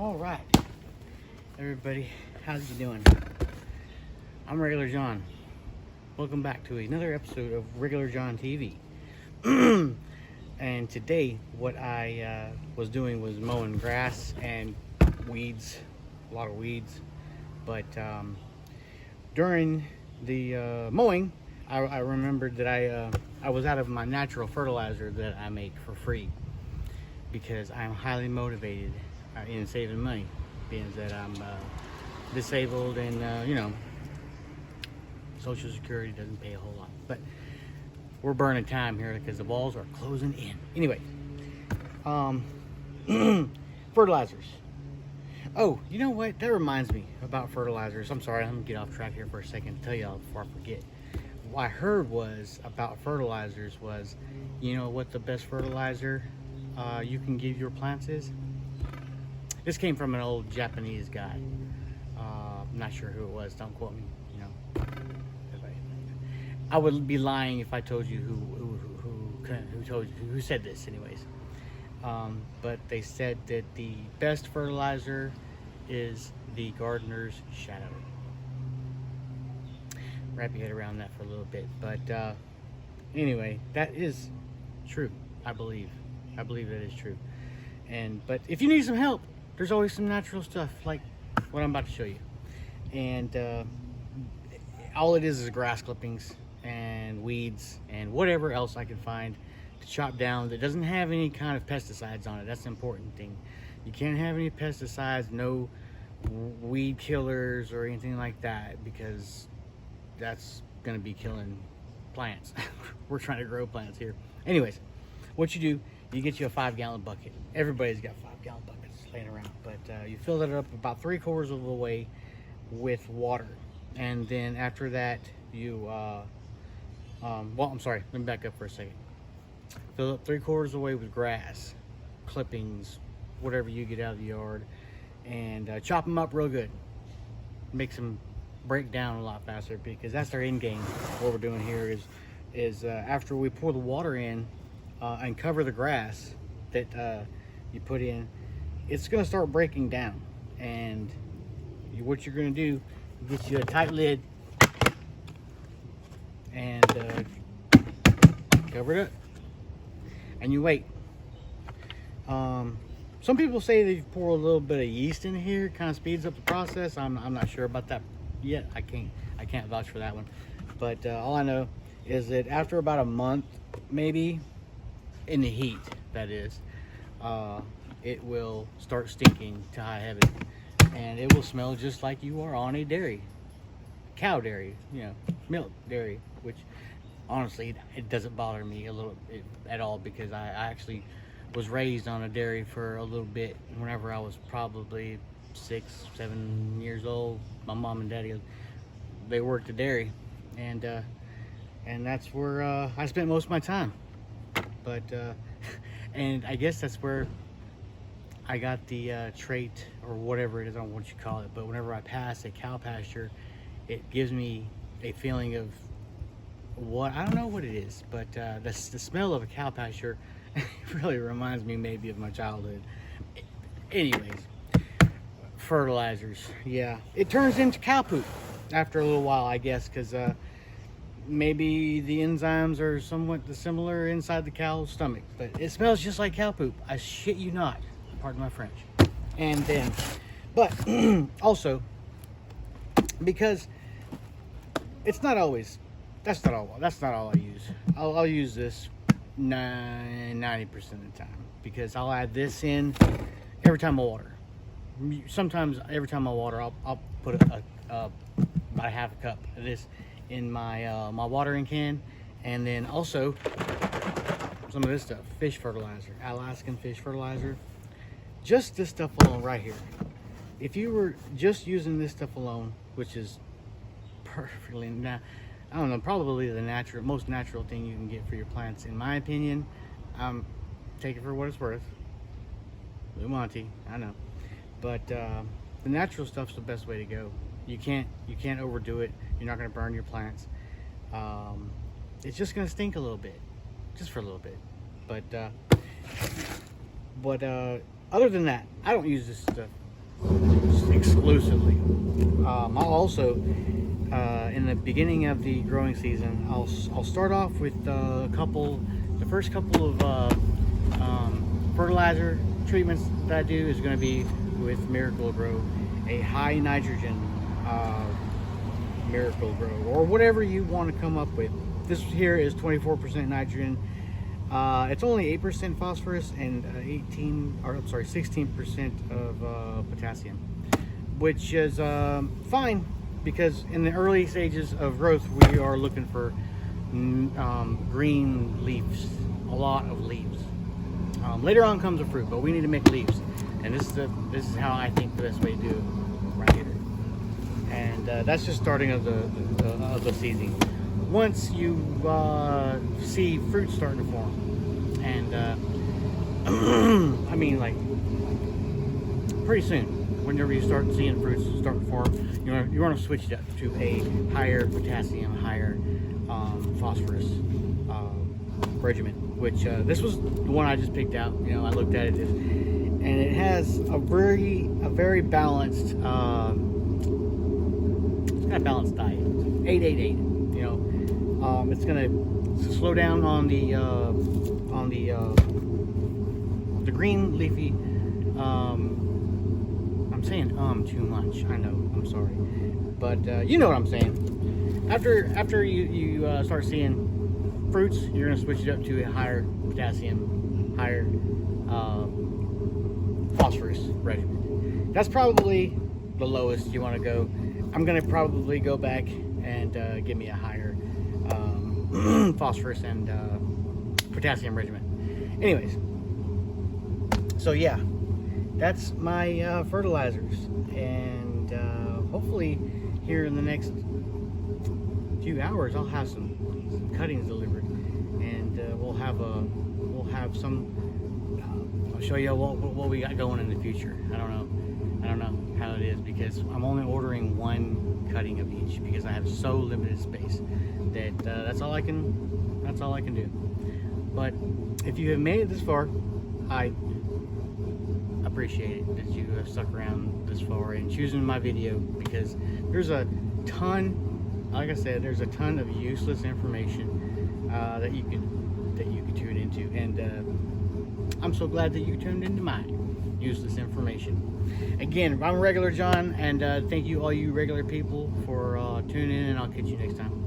All right, everybody, how's you doing? I'm Regular John. Welcome back to another episode of Regular John TV. And today, what I was doing was mowing grass and weeds, a lot of weeds. But during the mowing, I remembered that I was out of my natural fertilizer that I make for free, because I'm highly motivated in saving money, being that I'm disabled and Social Security doesn't pay a whole lot. But we're burning time here because the walls are closing in. Anyway, fertilizers. Oh, you know what? That reminds me about fertilizers. I'm sorry, I'm gonna get off track here for a second to tell y'all before I forget. What I heard was about fertilizers was, you know what the best fertilizer you can give your plants is? This came from an old Japanese guy. I'm not sure who it was. Don't quote me. I would be lying if I told you who said this, anyways. But they said that the best fertilizer is the gardener's shadow. Wrap your head around that for a little bit. But anyway, that is true. I believe that is true. But if you need some help, there's always some natural stuff like what I'm about to show you. And all it is grass clippings and weeds and whatever else I can find to chop down that doesn't have any kind of pesticides on it. That's the important thing. You can't have any pesticides, no weed killers or anything like that, because that's going to be killing plants. We're trying to grow plants here. Anyways, what you do, you get you a 5-gallon bucket. Everybody's got 5-gallon buckets laying around, but you fill that up about 3/4 of the way with water. And then after that, you well, I'm sorry, let me back up for a second. Fill up 3/4 of the way with grass, clippings, whatever you get out of the yard, and chop them up real good. Makes them break down a lot faster, because that's our end game. What we're doing here is after we pour the water in and cover the grass that you put in, it's going to start breaking down. And what you're going to do, get you a tight lid and cover it up, and you wait. Some people say that you pour a little bit of yeast in here, kind of speeds up the process. I'm not sure about that yet. I can't vouch for that one. But all I know is that after about a month, maybe, in the heat, that is, it will start stinking to high heaven, and it will smell just like you are on a dairy, cow dairy, milk dairy, which honestly, it doesn't bother me at all, because I actually was raised on a dairy for a little bit. Whenever I was probably 6-7 years old, my mom and daddy, they worked a dairy, and that's where I spent most of my time. But and I guess that's where I got the trait, or whatever it is, I don't know what you call it, but whenever I pass a cow pasture, it gives me a feeling of I don't know what it is, but the smell of a cow pasture really reminds me maybe of my childhood. Anyways, fertilizers, yeah, it turns into cow poop after a little while, I guess, because maybe the enzymes are somewhat similar inside the cow's stomach, but it smells just like cow poop. I shit you not. Pardon my French. And then, but also, because it's not always, that's not all I use. I'll use this 90% of the time, because I'll add this in every time I water. Sometimes every time I water, I'll put about a half a cup of this in my my watering can, and then also some of this stuff, fish fertilizer, Alaskan fish fertilizer. Just this stuff alone right here. If you were just using this stuff alone, which is perfectly, I don't know, probably the most natural thing you can get for your plants, in my opinion. Take it for what it's worth. Blue Monty, I know, but the natural stuff's the best way to go. You can't overdo it. You're not going to burn your plants. It's just going to stink a little bit, just for a little bit. But other than that, I don't use this stuff exclusively. I'll also, in the beginning of the growing season, I'll start off with the first couple of fertilizer treatments that I do is going to be with Miracle-Gro, a high nitrogen Miracle-Gro, or whatever you want to come up with. This here is 24% nitrogen. It's only 8% phosphorus and 16% of potassium, which is fine, because in the early stages of growth we are looking for green leaves, a lot of leaves. Later on comes the fruit, but we need to make leaves, and this is how I think the best way to do it right here. And that's just starting of the season. Once you see fruit starting to form, and I mean, like, pretty soon, whenever you start seeing fruits start to form, you want to switch it up to a higher potassium, higher phosphorus regimen. Which this was the one I just picked out. I looked at it, and it has a very balanced, it's got a balanced diet. 888. It's gonna slow down on the green leafy. I'm saying too much. I know. I'm sorry, but you know what I'm saying. After you start seeing fruits, you're going to switch it up to a higher potassium, higher phosphorus regimen. That's probably the lowest you want to go. I'm going to probably go back and give me a higher phosphorus and potassium regimen. Anyways, so yeah, that's my fertilizers, and hopefully here in the next few hours I'll have some cuttings delivered, and we'll have some. I'll show you what we got going in the future. I don't know how it is, because I'm only ordering one cutting of each, because I have so limited space that that's all I can do. But if you have made it this far, I appreciate it that you have stuck around this far and choosing my video, because there's a ton. Like I said, there's a ton of useless information that you can tune into, and I'm so glad that you tuned into my useless information. Again, I'm Regular John, and thank you all you regular people for tuning in, and I'll catch you next time.